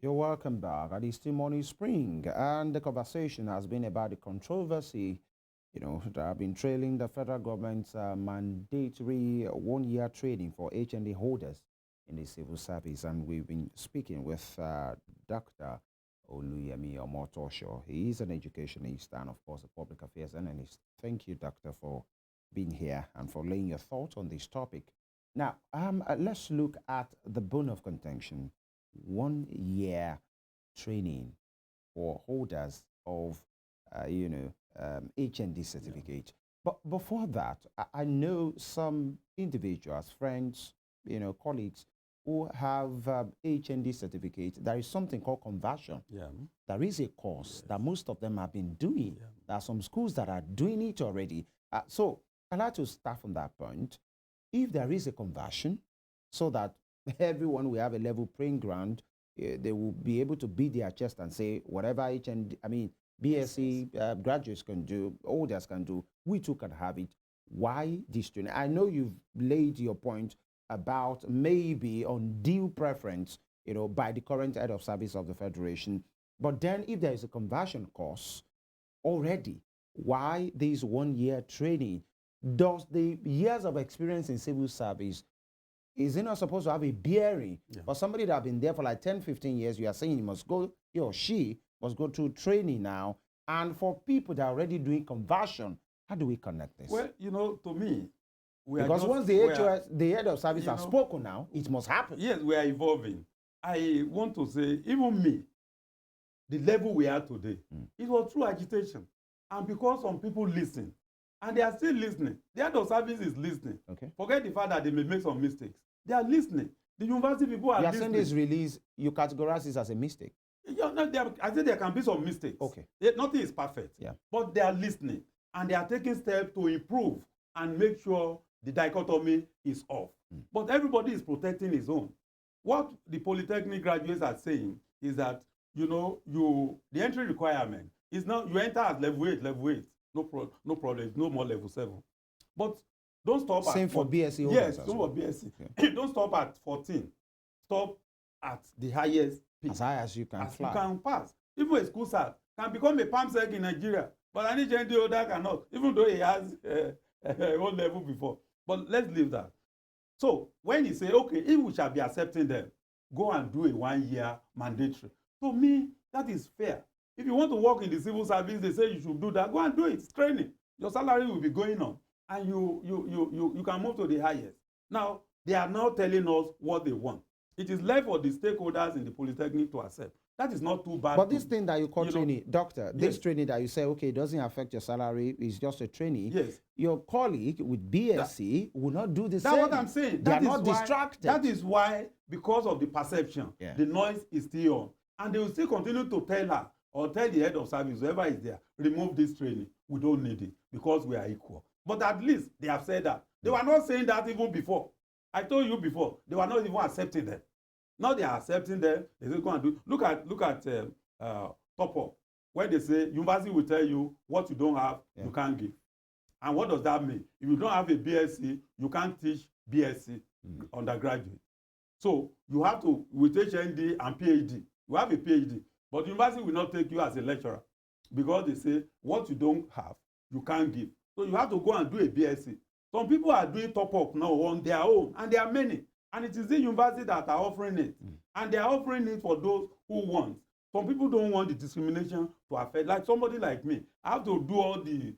You're welcome back. At still morning spring, and the conversation has been about the controversy, that have been trailing the federal government's mandatory 1 year training for HND holders in the civil service. And we've been speaking with Dr. Oluyemi Omotosho. He is an educationist and, of course, a public affairs analyst. Thank you, Doctor, for being here and for laying your thoughts on this topic. Now, let's look at the bone of contention: 1 year training for holders of, HND certificate. But before that, I know some individuals, friends, colleagues who have HND certificate. There is something called conversion. Yeah. There is a course that most of them have been doing. There are some schools that are doing it already. So I'd like to start from that point. If there is a conversion, so that everyone will have a level playing ground, they will be able to beat their chest and say whatever BSc graduates can do, holders can do, we too can have it. Why this training? I know you've laid your point about maybe undue preference, by the current head of service of the Federation. But then if there is a conversion course already, why this 1 year training? Does the years of experience in civil service, is it not supposed to have a bearing? For somebody that have been there for like 10, 15 years, you are saying he or she must go through training now. And for people that are already doing conversion, how do we connect this? Well, to me, because once the head of service has spoken now, it must happen. Yes, we are evolving. I want to say, even me, the level we are today, it was through agitation. And because some people listen, and they are still listening, the head of service is listening. Okay. Forget the fact that they may make some mistakes. They are listening. The university people are listening. Saying this release, you categorize this as a mistake. I think there can be some mistakes. Okay. Nothing is perfect. Yeah. But they are listening, and they are taking steps to improve and make sure the dichotomy is off. But everybody is protecting his own. What the polytechnic graduates are saying is that, the entry requirement is now you enter at level 8, no problem, no more level 7. But don't stop Same at for BSc holders. Yes, same for BSc. Okay. Don't stop at 14. Stop at the highest peak. As high as you can fly. You can pass. Even a school sat can become a PAMSEC in Nigeria, but an HND holder cannot, even though he has one level before. But let's leave that. So when you say, okay, if we shall be accepting them, go and do a 1 year mandatory. To me, that is fair. If you want to work in the civil service, they say you should do that. Go and do it. It's training. Your salary will be going on, and you can move to the highest. Now they are now telling us what they want. It is left for the stakeholders in the polytechnic to accept. That is not too bad. But this thing that you call training, doctor, this training that you say, okay, it doesn't affect your salary, it's just a training. Yes. Your colleague with BSc will not do the same. That's what I'm saying. They are not distracted. That is why, because of the perception, the noise is still on. And they will still continue to tell her or tell the head of service, whoever is there, remove this training. We don't need it because we are equal. But at least they have said that. They were not saying that even before. I told you before, they were not even accepting them. Now they are accepting them. They say, go and do. Look at top up. When they say university will tell you what you don't have, you can't give. And what does that mean? If you don't have a BSc, you can't teach BSc undergraduate. So you have to, with HND and PhD, you have a PhD. But university will not take you as a lecturer because they say what you don't have, you can't give. So you have to go and do a BSc. Some people are doing top up now on their own, and there are many. And it is the university that are offering it. And they are offering it for those who want. Some people don't want the discrimination to affect. Like somebody like me, I have to do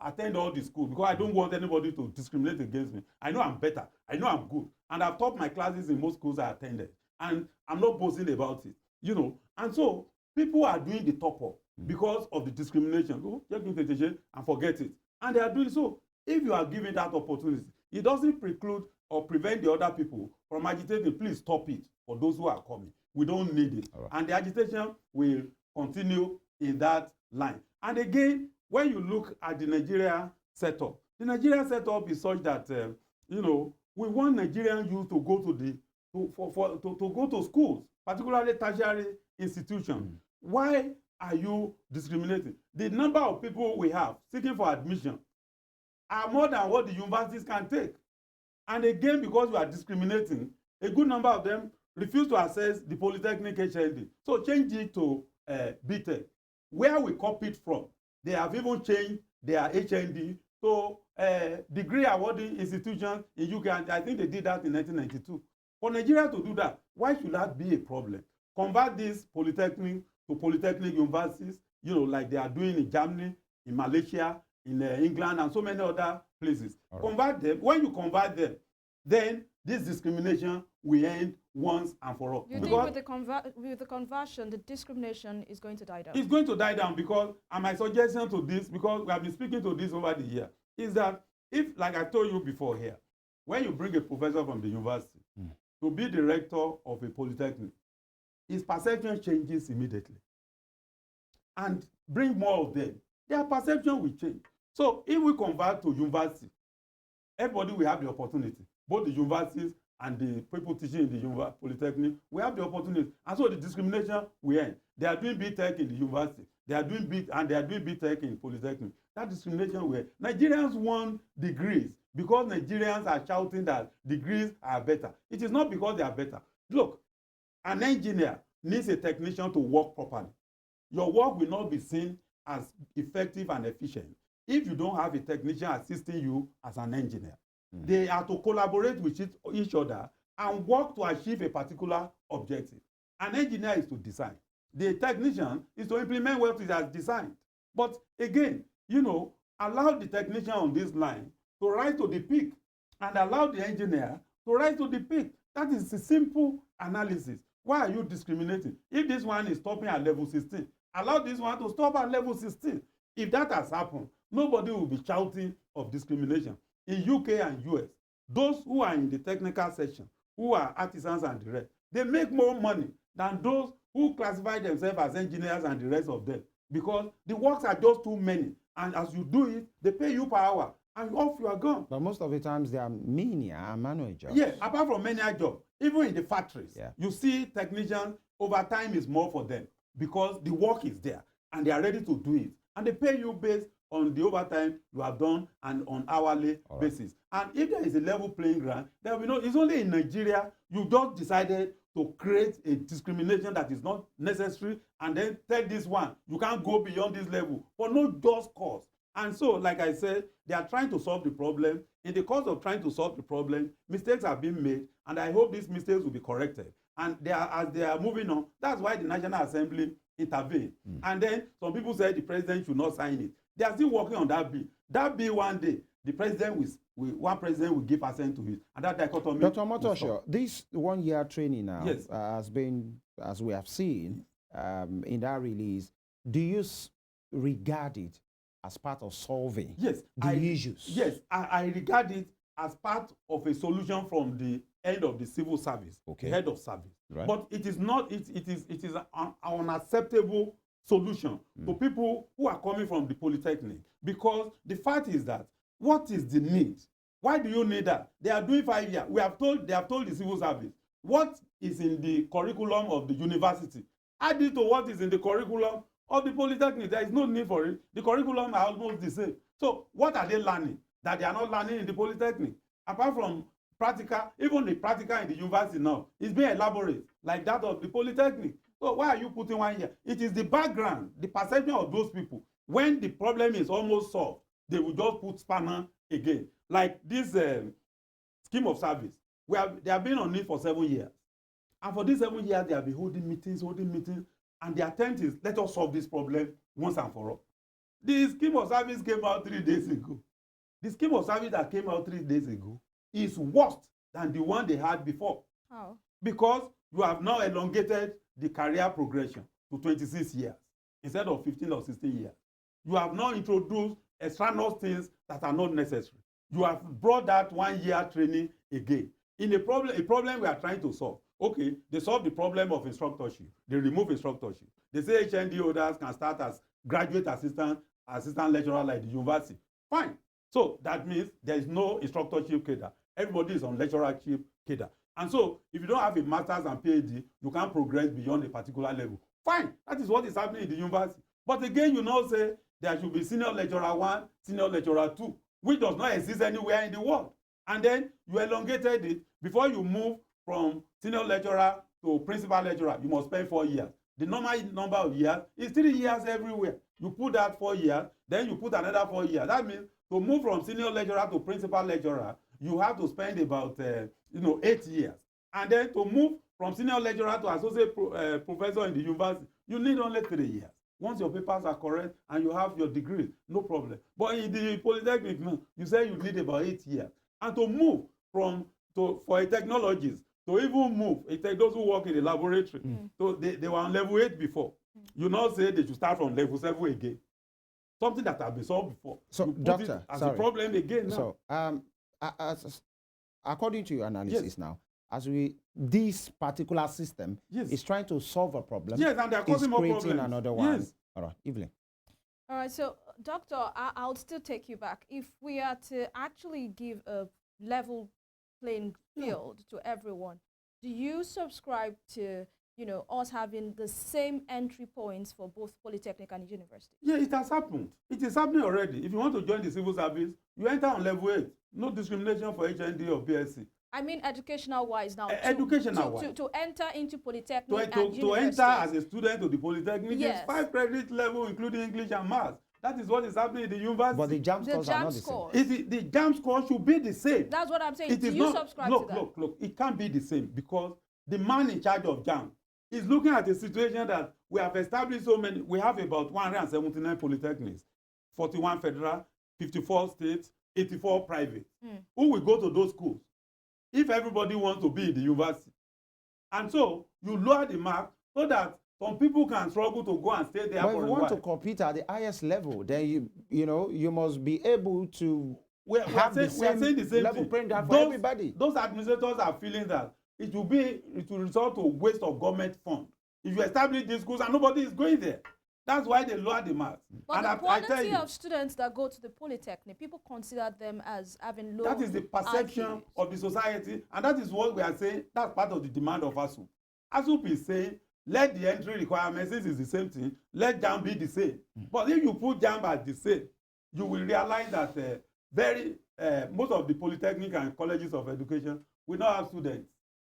attend all the school because I don't want anybody to discriminate against me. I know I'm better. I know I'm good. And I've taught my classes in most schools I attended. And I'm not boasting about it. And so people are doing the top up because of the discrimination. Go check in and forget it. And they are doing so. If you are given that opportunity, it doesn't preclude or prevent the other people from agitating. Please stop it for those who are coming. We don't need it. Right. And the agitation will continue in that line. And again, when you look at the Nigeria setup is such that we want Nigerian youth to go to go to schools, particularly tertiary institutions. Why are you discriminating? The number of people we have seeking for admission are more than what the universities can take. And again, because you are discriminating, a good number of them refuse to access the polytechnic HND. So change it to BTech. Where we copied from, they have even changed their HND to degree awarding institutions in UK, and I think they did that in 1992. For Nigeria to do that, why should that be a problem? Convert this polytechnic to polytechnic universities, like they are doing in Germany, in Malaysia, in England, and so many other places. Right. Convert them. When you convert them, then this discrimination will end once and for all. You think with the conversion, the discrimination is going to die down? It's going to die down because, and my suggestion to this, because we have been speaking to this over the year, is that if, like I told you before here, when you bring a professor from the university to be the rector of a polytechnic, his perception changes immediately. And bring more of them, their perception will change. So if we convert to university, everybody will have the opportunity. Both the universities and the people teaching in the polytechnic, we have the opportunity. And so the discrimination will end. They are doing BTech in the university. They are doing BTech in polytechnic. That discrimination will end. Nigerians want degrees because Nigerians are shouting that degrees are better. It is not because they are better. Look, an engineer needs a technician to work properly. Your work will not be seen as effective and efficient if you don't have a technician assisting you as an engineer. They are to collaborate with each other and work to achieve a particular objective. An engineer is to design. The technician is to implement what he has designed. But again, allow the technician on this line to rise to the peak and allow the engineer to rise to the peak. That is a simple analysis. Why are you discriminating? If this one is stopping at level 16, allow this one to stop at level 16. If that has happened, nobody will be shouting of discrimination. In UK and US, those who are in the technical section, who are artisans and the rest, they make more money than those who classify themselves as engineers and the rest of them, because the works are just too many. And as you do it, they pay you per hour, and off you are gone. But most of the times, they are menial and manual jobs. Yeah, apart from menial jobs, even in the factories, you see technicians, overtime is more for them because the work is there, and they are ready to do it. And they pay you based on the overtime you have done and on hourly basis. And if there is a level playing ground, there will be it's only in Nigeria you just decided to create a discrimination that is not necessary, and then tell this one you can't go beyond this level for no just cause. And so, like I said, they are trying to solve the problem. In the course of trying to solve the problem, mistakes have been made, and I hope these mistakes will be corrected. And as they are moving on, that's why the National Assembly intervened. And then some people said the president should not sign it. They are still working on that bill. That bill, one day, the president one president will give assent to it. And that dichotomy. Dr. Omotosho, this 1 year training now has been, as we have seen in that release, do you regard it as part of solving the issues? Yes, I regard it as part of a solution from the end of the civil service, the head of service. Right. But it is not, it is an unacceptable solution to people who are coming from the polytechnic, because the fact is that what is the need? Why do you need that? They are doing 5 years. They have told the civil service what is in the curriculum of the university. Add it to what is in the curriculum of the polytechnic. There is no need for it. The curriculum are almost the same. So what are they learning that they are not learning in the polytechnic? Apart from practical, even the practical in the university now is being elaborate like that of the polytechnic. So why are you putting 1 year? It is the background, the perception of those people. When the problem is almost solved, they will just put spanner again. Like this scheme of service, they have been on it for 7 years. And for these 7 years, they have been holding meetings, and the attempt is, let us solve this problem once and for all. The scheme of service came out 3 days ago. The scheme of service that came out 3 days ago is worse than the one they had before. How? Because you have now elongated the career progression to 26 years instead of 15 or 16 years. You have now introduced extraneous things that are not necessary. You have brought that 1 year training again. In a problem we are trying to solve. Okay, they solve the problem of instructorship. They remove instructorship. They say HND holders can start as graduate assistant lecturer like the university. Fine. So that means there is no instructorship cadre. Everybody is on lecturership cadre. And so if you don't have a master's and PhD, you can't progress beyond a particular level. Fine. That is what is happening in the university. But again, you now say there should be senior lecturer 1, senior lecturer 2, which does not exist anywhere in the world. And then you elongated it before you move from senior lecturer to principal lecturer, you must spend 4 years. The normal number of years is 3 years everywhere. You put that 4 years, then you put another 4 years. That means to move from senior lecturer to principal lecturer, you have to spend about 8 years. And then to move from senior lecturer to associate professor in the university, you need only 3 years. Once your papers are correct and you have your degree, no problem. But in the polytechnic, you say you need about 8 years. And to move for a technologist, to even move, those who work in the laboratory, so they were on level 8 before. You now say they should start from level 7 again. Something that has been solved before. So, doctor, as a problem again now. So, according to your analysis yes. now, this particular system yes. is trying to solve a problem. Yes, and they're causing more problems. Creating another one. Yes. All right, Evelyn. All right, so doctor, I'll still take you back. If we are to actually give a level playing field to everyone, do you subscribe to us having the same entry points for both polytechnic and university? Yeah, it has happened. It is happening already. If you want to join the civil service, you enter on level 8. No discrimination for HND or BSc. I mean educational-wise now. Educational-wise. To enter into polytechnic and to university. enter as a student to the polytechnic, yes. is 5 credit level, including English and Maths. That is what is happening in the university. But the JAMB scores are not the same. The JAMB score should be the same. That's what I'm saying. It Do is you not, subscribe to that? Look, it can't be the same because the man in charge of JAMB is looking at a situation that we have established so many. We have about 179 polytechnics, 41 federal, 54 states, 84 private. Who will go to those schools if everybody wants to be in the university? And so you lower the mark so that some people can struggle to go and stay there but for a while. But if you want to compete at the highest level, then you must be able to have the same level playing down for everybody. Those administrators are feeling that it will result to waste of government funds if you establish these schools and nobody is going there. That's why they lower the marks. But and the quantity of students that go to the polytechnic, people consider them as having low. That is the perception of the society, and that is what we are saying. That's part of the demand of ASUP. ASUP is saying, let the entry requirements, this is the same thing, let JAMB be the same. But if you put JAMB as the same, you will realize that most of the polytechnic and colleges of education will not have students.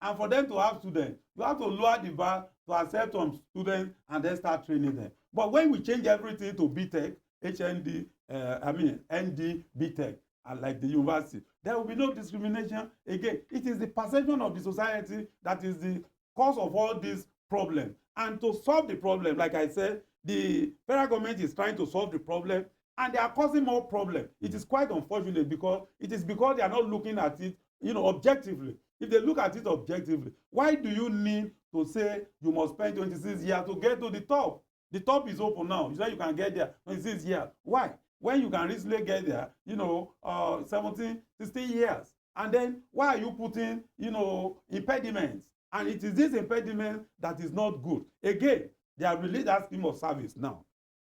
And for them to have students, you have to lower the bar to accept some students and then start training them. But when we change everything to BTech, HND, ND, BTech, and like the university, there will be no discrimination. Again, it is the perception of the society that is the cause of all these problems. And to solve the problem, like I said, the federal government is trying to solve the problem, and they are causing more problems. It is quite unfortunate because they are not looking at it, objectively. If they look at it objectively, why do you need to say you must spend 26 years to get to the top? The top is open now. You say you can get there 26 years. Why? When you can recently get there, 17, 16 years. And then why are you putting, impediments? And it is this impediment that is not good. Again, they have released that scheme of service now.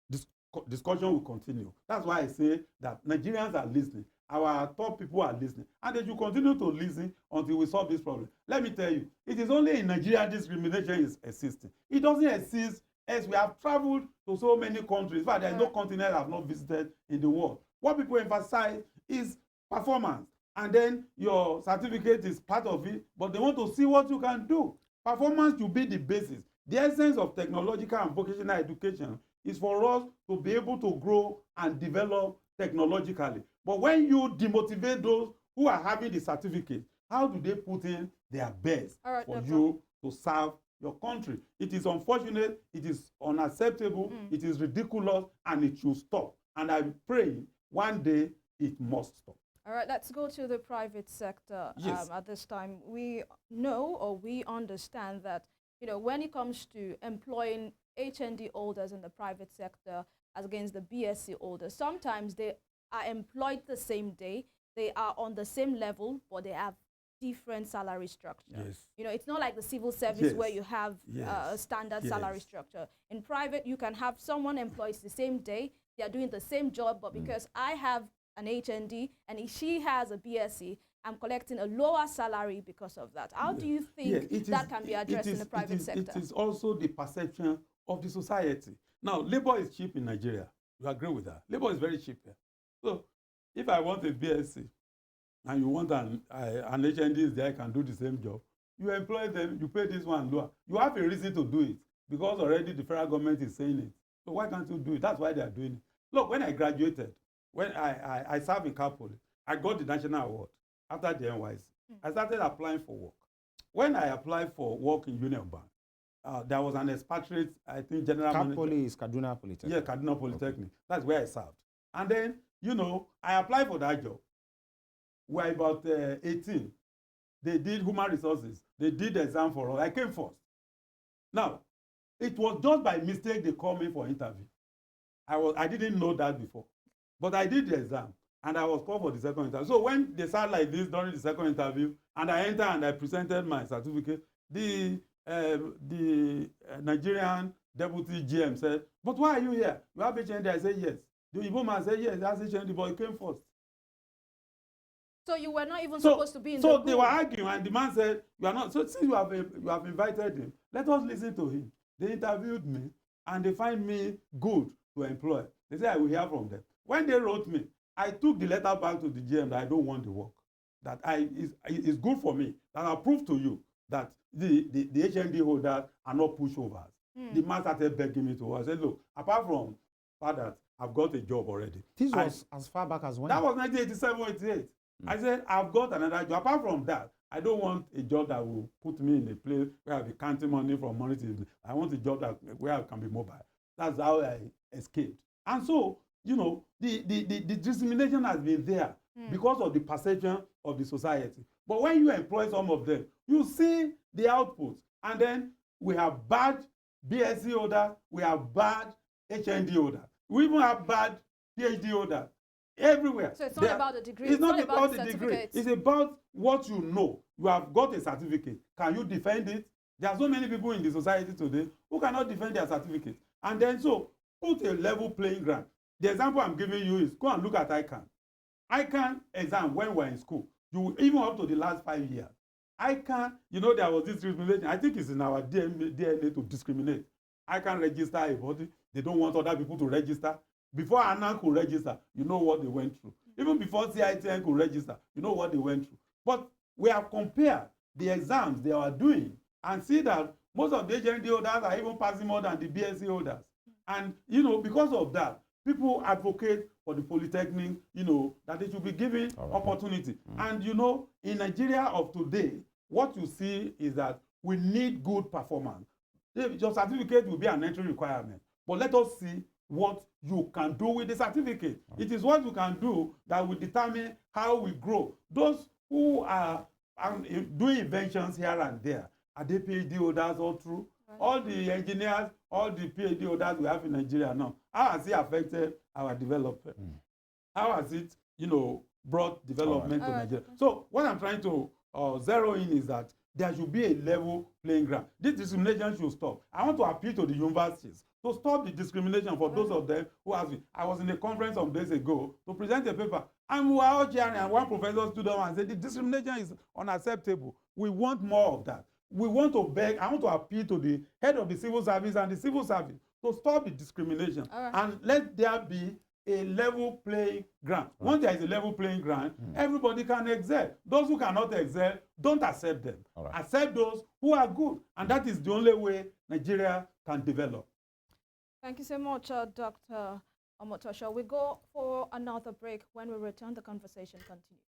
This discussion will continue. That's why I say that Nigerians are listening. Our top people are listening. And they should continue to listen until we solve this problem. Let me tell you, it is only in Nigeria discrimination is existing. It doesn't exist as we have traveled to so many countries. In fact, there is no continent I have not visited in the world. What people emphasize is performance. And then your certificate is part of it, but they want to see what you can do. Performance should be the basis. The essence of technological and vocational education is for us to be able to grow and develop technologically. But when you demotivate those who are having the certificate, how do they put in their best for you to serve your country? It is unfortunate, it is unacceptable, it is ridiculous, and it should stop. And I pray one day it must stop. All right, let's go to the private sector. Yes. At this time, we know or we understand that, when it comes to employing HND holders in the private sector as against the BSc holders, sometimes they are employed the same day, they are on the same level, but they have different salary structure. Yes. It's not like the civil service Yes. where you have a standard Yes. salary structure. In private, you can have someone employed the same day, they are doing the same job, but because I have an HND and she has a BSc, I'm collecting a lower salary because of that. How do you think that can be addressed in the private sector? It is also the perception of the society. Now, labor is cheap in Nigeria. You agree with that? Labor is very cheap here. So, if I want a BSc and you want an HND is there, can do the same job, you employ them, you pay this one lower. You have a reason to do it because already the federal government is saying it. So why can't you do it? That's why they are doing it. Look, when I graduated, when I served in Capoli, I got the national award after the NYC. I started applying for work. When I applied for work in Union Bank, there was an expatriate, I think, general manager. Capoli is Kaduna Polytechnic. Yeah, Kaduna Polytechnic. Okay. That's where I served. And then, you know, I applied for that job. We were about 18. They did human resources. They did the exam for us. I came first. Now, it was just by mistake they called me for interview. I didn't know that before. But I did the exam, and I was called for the second interview. So when they sat like this during the second interview, and I entered and I presented my certificate, the Nigerian deputy GM said, "But why are you here? You have HND?" I said, "Yes." The Igbo man said, "Yes, that's HND, but he came first." So you were not even supposed to be in the group. So they were arguing, and the man said, "You are not." So since you have invited him, let us listen to him. They interviewed me, and they find me good to employ. They said, "I will hear from them." When they wrote me, I took the letter back to the GM that I don't want the work. That it's good for me. That I'll prove to you that the HND holders are not pushovers. The man started begging me to work. I said, "Look, apart from that, I've got a job already." This was as far back as when? That was 1987, 88. I said, "I've got another job. Apart from that, I don't want a job that will put me in a place where I'll be counting money from morning to evening. I want a job where I can be mobile." That's how I escaped. And so, you know, the discrimination has been there because of the perception of the society. But when you employ some of them, you see the outputs. And then we have bad BSc holders, we have bad HND holders. We even have bad PhD holders. Everywhere. So it's not about the degree. It's not about the degree. It's about what you know. You have got a certificate. Can you defend it? There are so many people in the society today who cannot defend their certificate. And then so put a level playing ground. The example I'm giving you is go and look at ICANN. ICANN exam when we're in school, you even up to the last 5 years. ICANN, you know, there was this discrimination. I think it's in our DNA to discriminate. ICANN register a body. They don't want other people to register. Before ANAN could register, you know what they went through. Even before CITN could register, you know what they went through. But we have compared the exams they are doing and see that most of the HND holders are even passing more than the BSc holders. And, you know, because of that, people advocate for the polytechnic, you know, that they should be given opportunity. And, you know, in Nigeria of today, what you see is that we need good performance. Your certificate will be an entry requirement. But let us see what you can do with the certificate. It is what you can do that will determine how we grow. Those who are doing inventions here and there, are they PhD holders all through? Right. All the engineers, all the PhD holders we have in Nigeria now, how has it affected our development? How has it, you know, brought development to Nigeria? So what I'm trying to zero in is that there should be a level playing ground. This discrimination should stop. I want to appeal to the universities to stop the discrimination for those of them who have been. I was in a conference some days ago to present a paper, and we were all cheering, and one professor stood up and said, "The discrimination is unacceptable. We want more of that. We want to beg." I want to appeal to the head of the civil service and the civil service to stop the discrimination and let there be a level playing ground. Once there is a level playing ground, everybody can excel. Those who cannot excel, don't accept them. Accept those who are good. And that is the only way Nigeria can develop. Thank you so much, Dr. Omotosho. We go for another break. When we return, the conversation continues.